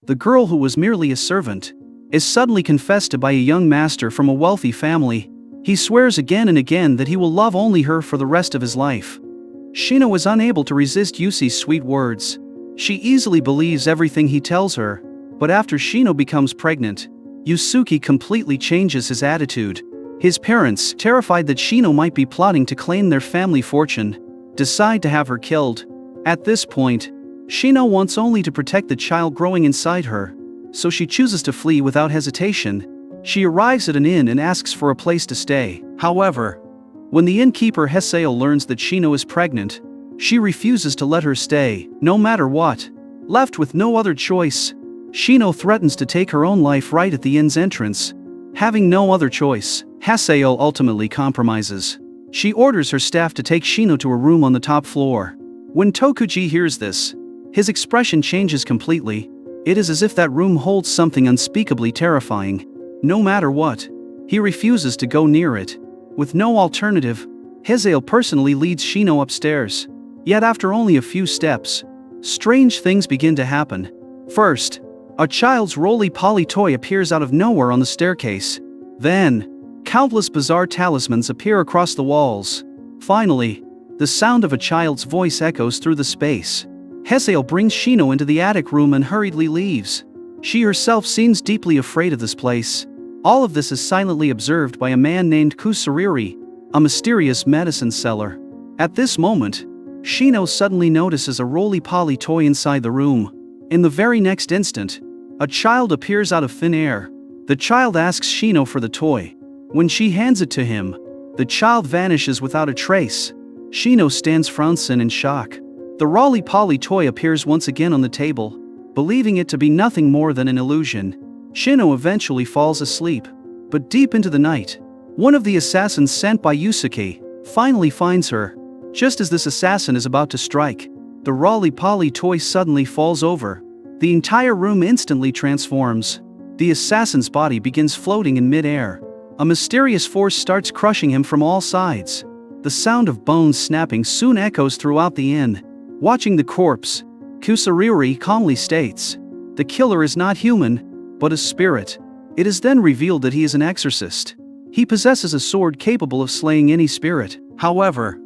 the girl who was merely a servant, is suddenly confessed to by a young master from a wealthy family. He swears again and again that he will love only her for the rest of his life. Shino is unable to resist Yusi's sweet words. She easily believes everything he tells her, but after Shino becomes pregnant, Yusuke completely changes his attitude. His parents, terrified that Shino might be plotting to claim their family fortune, decide to have her killed. At this point, Shino wants only to protect the child growing inside her, so she chooses to flee without hesitation. She arrives at an inn and asks for a place to stay. However, when the innkeeper Heseo learns that Shino is pregnant, she refuses to let her stay, no matter what. Left with no other choice, Shino threatens to take her own life right at the inn's entrance. Having no other choice, Heseo ultimately compromises. She orders her staff to take Shino to a room on the top floor. When Tokuji hears this, his expression changes completely. It is as if that room holds something unspeakably terrifying. No matter what, he refuses to go near it. With no alternative, Heseo personally leads Shino upstairs. Yet after only a few steps, strange things begin to happen. First, a child's roly-poly toy appears out of nowhere on the staircase. Then, countless bizarre talismans appear across the walls. Finally, the sound of a child's voice echoes through the space. Heseo brings Shino into the attic room and hurriedly leaves. She herself seems deeply afraid of this place. All of this is silently observed by a man named Kusariri, a mysterious medicine seller. At this moment, Shino suddenly notices a roly-poly toy inside the room. In the very next instant, a child appears out of thin air. The child asks Shino for the toy. When she hands it to him, the child vanishes without a trace. Shino stands frozen in shock. The roly-poly toy appears once again on the table. Believing it to be nothing more than an illusion, Shino eventually falls asleep. But deep into the night, one of the assassins sent by Yusuke finally finds her. Just as this assassin is about to strike, the roly-poly toy suddenly falls over. The entire room instantly transforms. The assassin's body begins floating in mid-air. A mysterious force starts crushing him from all sides. The sound of bones snapping soon echoes throughout the inn. Watching the corpse, Kusariri calmly states, "The killer is not human, but a spirit." It is then revealed that he is an exorcist. He possesses a sword capable of slaying any spirit. However,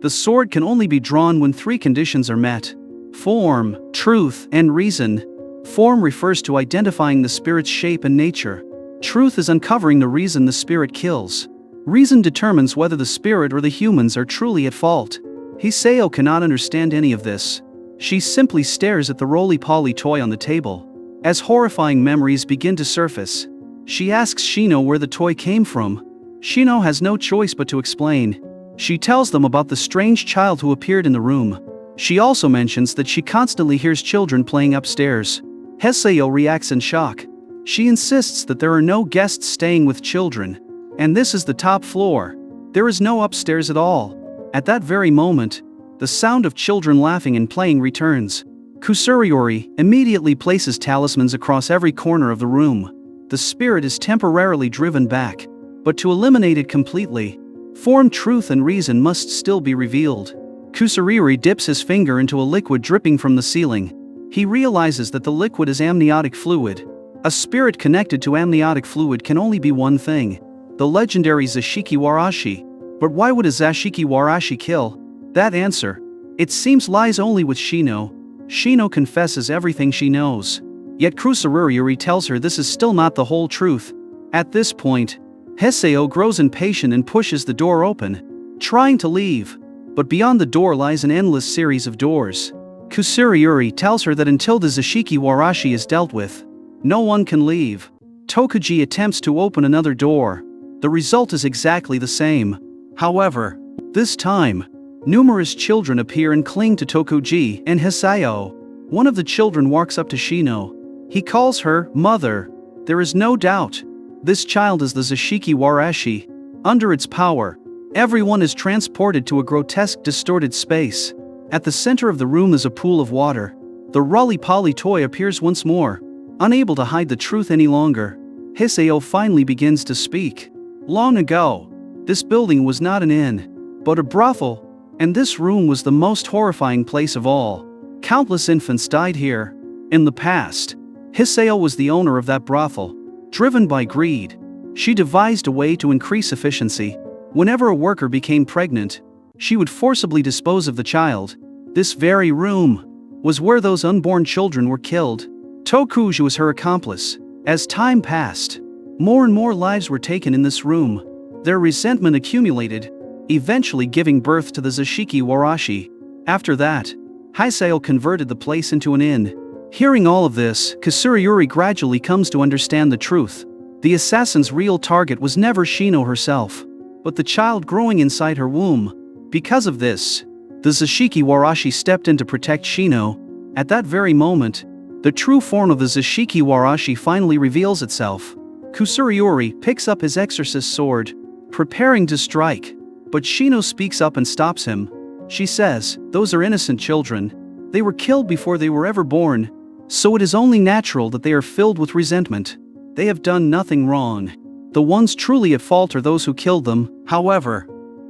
the sword can only be drawn when three conditions are met: form, truth, and reason. Form refers to identifying the spirit's shape and nature. Truth is uncovering the reason the spirit kills. Reason determines whether the spirit or the humans are truly at fault. Heseo cannot understand any of this. She simply stares at the roly-poly toy on the table. As horrifying memories begin to surface, she asks Shino where the toy came from. Shino has no choice but to explain. She tells them about the strange child who appeared in the room. She also mentions that she constantly hears children playing upstairs. Heseo reacts in shock. She insists that there are no guests staying with children, and this is the top floor. There is no upstairs at all. At that very moment, the sound of children laughing and playing returns. Kusariri immediately places talismans across every corner of the room. The spirit is temporarily driven back, but to eliminate it completely, form, truth, and reason must still be revealed. Kusariri dips his finger into a liquid dripping from the ceiling. He realizes that the liquid is amniotic fluid. A spirit connected to amniotic fluid can only be one thing: the legendary Zashiki Warashi. But why would a Zashiki Warashi kill? That answer, it seems, lies only with Shino. Shino confesses everything she knows. Yet Kusariri tells her this is still not the whole truth. At this point, Heseo grows impatient and pushes the door open, trying to leave. But beyond the door lies an endless series of doors. Kusariri tells her that until the Zashiki Warashi is dealt with, no one can leave. Tokuji attempts to open another door. The result is exactly the same. However, this time, numerous children appear and cling to Tokuji and Heseo. One of the children walks up to Shino. He calls her mother. There is no doubt. This child is the Zashiki Warashi. Under its power, everyone is transported to a grotesque, distorted space. At the center of the room is a pool of water. The roly-poly toy appears once more. Unable to hide the truth any longer, Heseo finally begins to speak. Long ago, this building was not an inn, but a brothel, and this room was the most horrifying place of all. Countless infants died here. In the past, Hisao was the owner of that brothel. Driven by greed, she devised a way to increase efficiency. Whenever a worker became pregnant, she would forcibly dispose of the child. This very room was where those unborn children were killed. Tokuju was her accomplice. As time passed, more and more lives were taken in this room. Their resentment accumulated, eventually giving birth to the Zashiki Warashi. After that, Hisao converted the place into an inn. Hearing all of this, Kusurayuri gradually comes to understand the truth. The assassin's real target was never Shino herself, but the child growing inside her womb. Because of this, the Zashiki Warashi stepped in to protect Shino. At that very moment, the true form of the Zashiki Warashi finally reveals itself. Kusurayuri picks up his exorcist sword, preparing to strike, but Shino speaks up and stops him. She says, "Those are innocent children. They were killed before they were ever born, so it is only natural that they are filled with resentment. They have done nothing wrong. The ones truly at fault are those who killed them." However,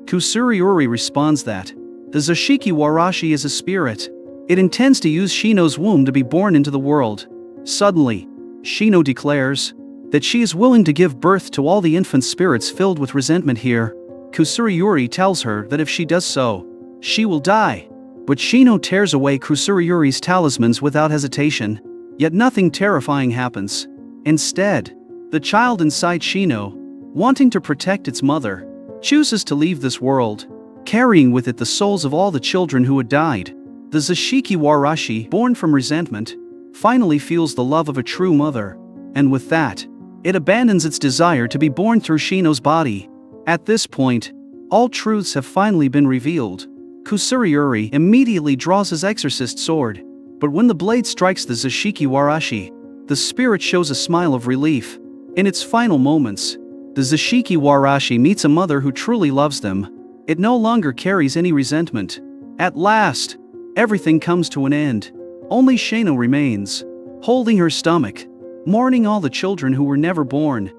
Kusurayuri responds that the Zashiki Warashi is a spirit. It intends to use Shino's womb to be born into the world. Suddenly, Shino declares that she is willing to give birth to all the infant spirits filled with resentment here. Kusurayuri tells her that if she does so, she will die. But Shino tears away Kusurayuri's talismans without hesitation. Yet nothing terrifying happens. Instead, the child inside Shino, wanting to protect its mother, chooses to leave this world, carrying with it the souls of all the children who had died. The Zashiki Warashi, born from resentment, finally feels the love of a true mother, and with that, it abandons its desire to be born through Shino's body. At this point, all truths have finally been revealed. Kusurayuri immediately draws his exorcist sword, but when the blade strikes the Zashiki Warashi, the spirit shows a smile of relief. In its final moments, the Zashiki Warashi meets a mother who truly loves them. It no longer carries any resentment. At last, everything comes to an end. Only Shino remains, holding her stomach, mourning all the children who were never born.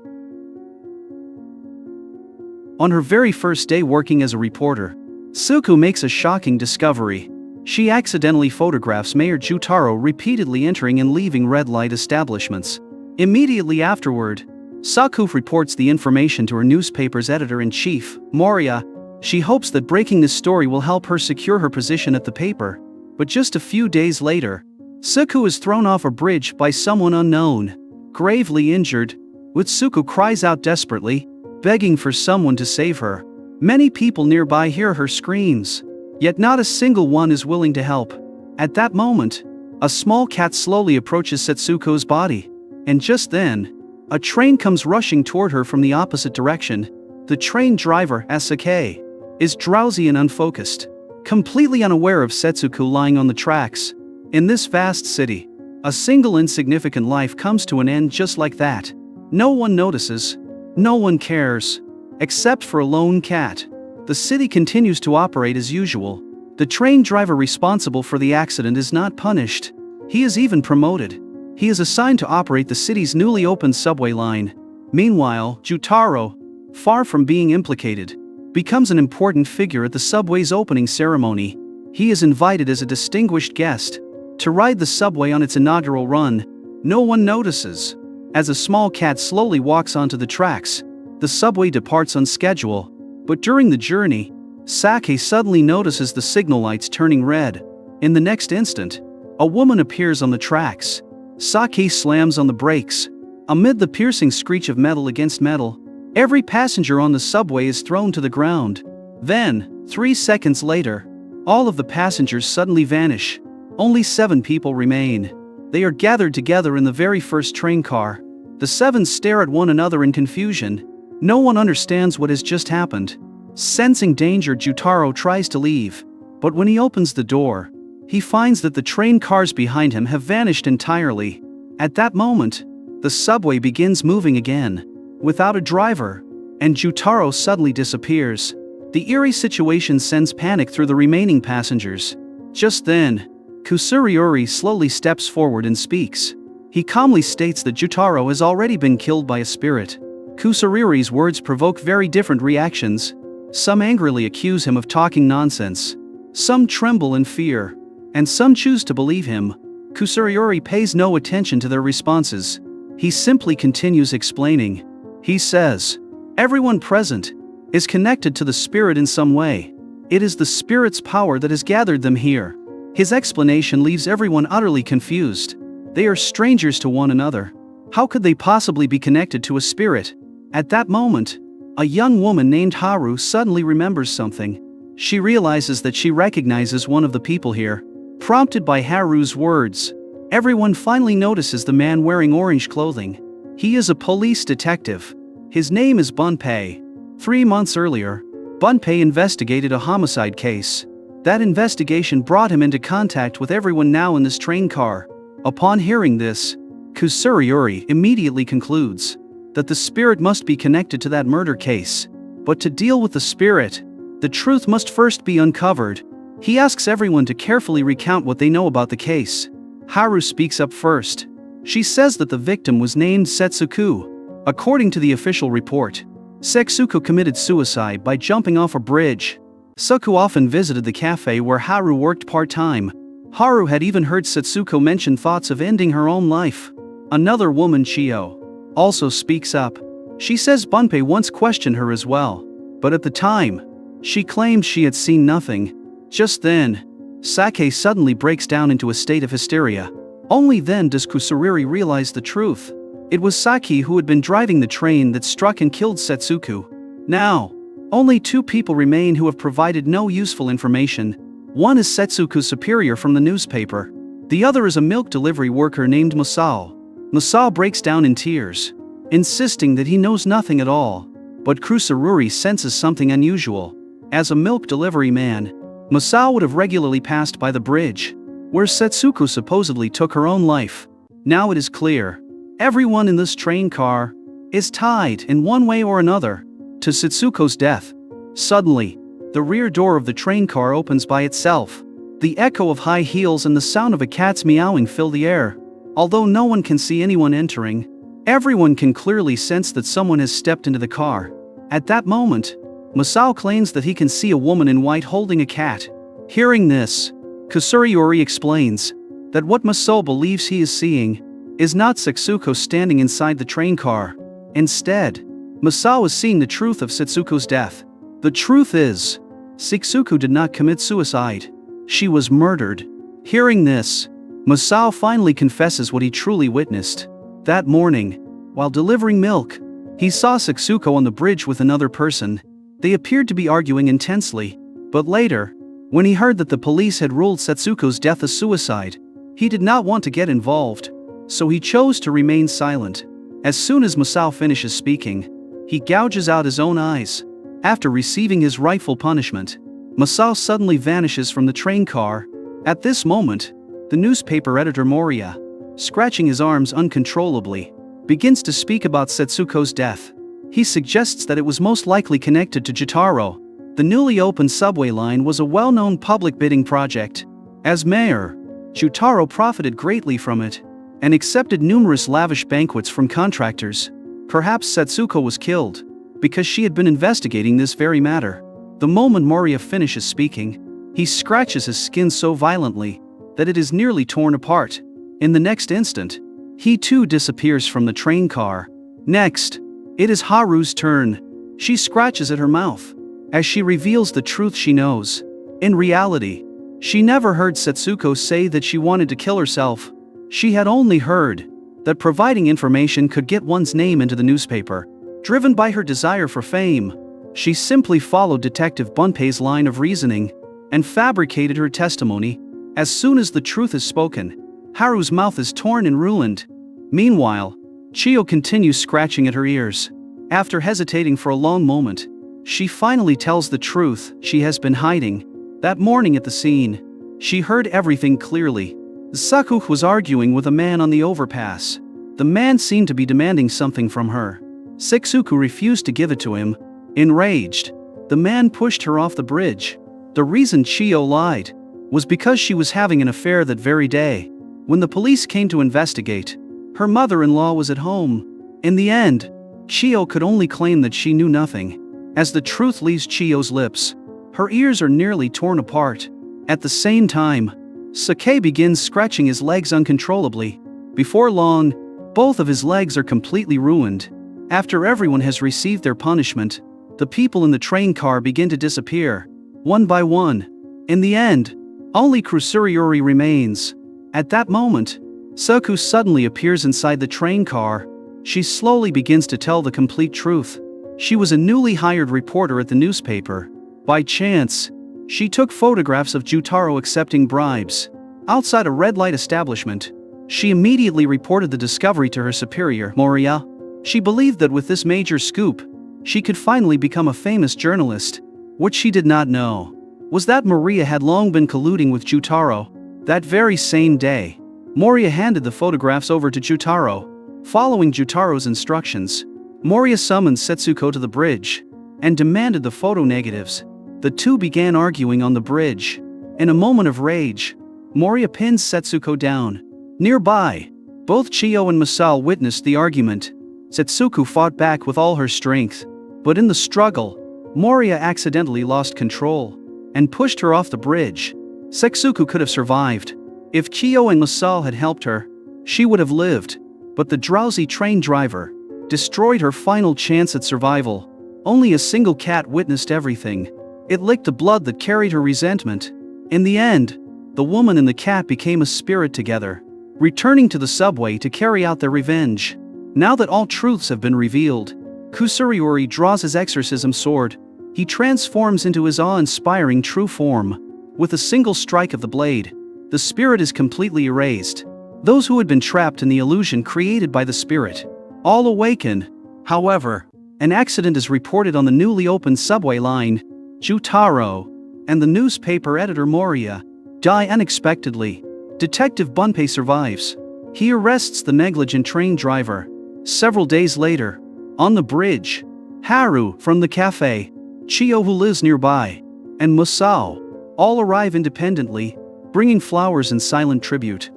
On her very first day working as a reporter, Suku makes a shocking discovery. She accidentally photographs Mayor Jutaro repeatedly entering and leaving red light establishments. Immediately afterward, Saku reports the information to her newspaper's editor-in-chief, Moria. She hopes that breaking this story will help her secure her position at the paper. But just a few days later, Suku is thrown off a bridge by someone unknown, gravely injured. Utsuku cries out desperately, begging for someone to save her. Many people nearby hear her screams, yet not a single one is willing to help. At that moment, a small cat slowly approaches Setsuko's body, and just then, a train comes rushing toward her from the opposite direction. The train driver, Asake, is drowsy and unfocused, completely unaware of Setsuko lying on the tracks. In this vast city, a single insignificant life comes to an end just like that. No one notices, no one cares, except for a lone cat. The city continues to operate as usual. The train driver responsible for the accident is not punished. He is even promoted. He is assigned to operate the city's newly opened subway line. Meanwhile, Jutaro, far from being implicated, becomes an important figure at the subway's opening ceremony. He is invited as a distinguished guest to ride the subway on its inaugural run. No one notices. As a small cat slowly walks onto the tracks, the subway departs on schedule. But during the journey, Sake suddenly notices the signal lights turning red. In the next instant, a woman appears on the tracks. Sake slams on the brakes. Amid the piercing screech of metal against metal, every passenger on the subway is thrown to the ground. Then, 3 seconds later, all of the passengers suddenly vanish. Only 7 people remain. They are gathered together in the very first train car. The 7 stare at one another in confusion. No one understands what has just happened. Sensing danger, Jutaro tries to leave. But when he opens the door, he finds that the train cars behind him have vanished entirely. At that moment, the subway begins moving again, without a driver, and Jutaro suddenly disappears. The eerie situation sends panic through the remaining passengers. Just then, Kusurayuri slowly steps forward and speaks. He calmly states that Jutaro has already been killed by a spirit. Kusurayuri's words provoke very different reactions. Some angrily accuse him of talking nonsense. Some tremble in fear, and some choose to believe him. Kusuriori pays no attention to their responses. He simply continues explaining. He says, everyone present is connected to the spirit in some way. It is the spirit's power that has gathered them here. His explanation leaves everyone utterly confused. They are strangers to one another. How could they possibly be connected to a spirit? At that moment, a young woman named Haru suddenly remembers something. She realizes that she recognizes one of the people here. Prompted by Haru's words, everyone finally notices the man wearing orange clothing. He is a police detective. His name is Bunpei. 3 months earlier, Bunpei investigated a homicide case. That investigation brought him into contact with everyone now in this train car. Upon hearing this, Kusuriori immediately concludes that the spirit must be connected to that murder case. But to deal with the spirit, the truth must first be uncovered. He asks everyone to carefully recount what they know about the case. Haru speaks up first. She says that the victim was named Setsuko. According to the official report, Setsuko committed suicide by jumping off a bridge. Setsuko often visited the cafe where Haru worked part-time. Haru had even heard Setsuko mention thoughts of ending her own life. Another woman, Chio, also speaks up. She says Bunpei once questioned her as well, but at the time, she claimed she had seen nothing. Just then, Sake suddenly breaks down into a state of hysteria. Only then does Kusuriori realize the truth. It was Sake who had been driving the train that struck and killed Setsuko. Now, only 2 people remain who have provided no useful information. One is Setsuko's superior from the newspaper. The other is a milk delivery worker named Masao. Masao breaks down in tears, insisting that he knows nothing at all. But Kusuriori senses something unusual. As a milk delivery man, Masao would have regularly passed by the bridge, where Setsuko supposedly took her own life. Now it is clear. Everyone in this train car is tied in one way or another to Setsuko's death. Suddenly, the rear door of the train car opens by itself. The echo of high heels and the sound of a cat's meowing fill the air. Although no one can see anyone entering, everyone can clearly sense that someone has stepped into the car. At that moment, Masao claims that he can see a woman in white holding a cat. Hearing this, Kusuriori explains that what Masao believes he is seeing is not Setsuko standing inside the train car. Instead, Masao is seeing the truth of Setsuko's death. The truth is, Setsuko did not commit suicide. She was murdered. Hearing this, Masao finally confesses what he truly witnessed. That morning, while delivering milk, he saw Setsuko on the bridge with another person. They appeared to be arguing intensely, but later, when he heard that the police had ruled Setsuko's death a suicide, he did not want to get involved, so he chose to remain silent. As soon as Masao finishes speaking, he gouges out his own eyes. After receiving his rightful punishment, Masao suddenly vanishes from the train car. At this moment, the newspaper editor Moria, scratching his arms uncontrollably, begins to speak about Setsuko's death. He suggests that it was most likely connected to Jotaro. The newly opened subway line was a well-known public bidding project. As mayor, Jotaro profited greatly from it and accepted numerous lavish banquets from contractors. Perhaps Setsuko was killed because she had been investigating this very matter. The moment Moria finishes speaking, he scratches his skin so violently that it is nearly torn apart. In the next instant, he too disappears from the train car. Next, it is Haru's turn. She scratches at her mouth as she reveals the truth she knows. In reality, she never heard Setsuko say that she wanted to kill herself. She had only heard that providing information could get one's name into the newspaper. Driven by her desire for fame, she simply followed Detective Bunpei's line of reasoning and fabricated her testimony. As soon as the truth is spoken, Haru's mouth is torn and ruined. Meanwhile, Chio continues scratching at her ears. After hesitating for a long moment, she finally tells the truth she has been hiding. That morning at the scene, she heard everything clearly. Setsuko was arguing with a man on the overpass. The man seemed to be demanding something from her. Setsuko refused to give it to him. Enraged, the man pushed her off the bridge. The reason Chio lied was because she was having an affair that very day. When the police came to investigate, her mother-in-law was at home. In the end, Chio could only claim that she knew nothing. As the truth leaves Chio's lips, her ears are nearly torn apart. At the same time, Sake begins scratching his legs uncontrollably. Before long, both of his legs are completely ruined. After everyone has received their punishment, the people in the train car begin to disappear, one by one. In the end, only Kusuriori remains. At that moment, Soku suddenly appears inside the train car. She slowly begins to tell the complete truth. She was a newly hired reporter at the newspaper. By chance, she took photographs of Jutaro accepting bribes. Outside a red light establishment, she immediately reported the discovery to her superior, Moriya. She believed that with this major scoop, she could finally become a famous journalist. What she did not know was that Moriya had long been colluding with Jutaro. That very same day, Moriya handed the photographs over to Jutaro. Following Jutaro's instructions, Moriya summoned Setsuko to the bridge and demanded the photo negatives. The two began arguing on the bridge. In a moment of rage, Moriya pins Setsuko down. Nearby, both Chiyo and Masao witnessed the argument. Setsuko fought back with all her strength, but in the struggle, Moriya accidentally lost control and pushed her off the bridge. Setsuko could have survived. If Chiyo and Masao had helped her, she would have lived, but the drowsy train driver destroyed her final chance at survival. Only a single cat witnessed everything. It licked the blood that carried her resentment. In the end, the woman and the cat became a spirit together, returning to the subway to carry out their revenge. Now that all truths have been revealed, Kusuriori draws his exorcism sword. He transforms into his awe-inspiring true form. With a single strike of the blade, the spirit is completely erased. Those who had been trapped in the illusion created by the spirit all awaken. However, an accident is reported on the newly opened subway line. Jutaro and the newspaper editor Moriya die unexpectedly. Detective Bunpei survives. He arrests the negligent train driver. Several days later, on the bridge, Haru from the cafe, Chiyo who lives nearby, and Masao all arrive independently, bringing flowers in silent tribute.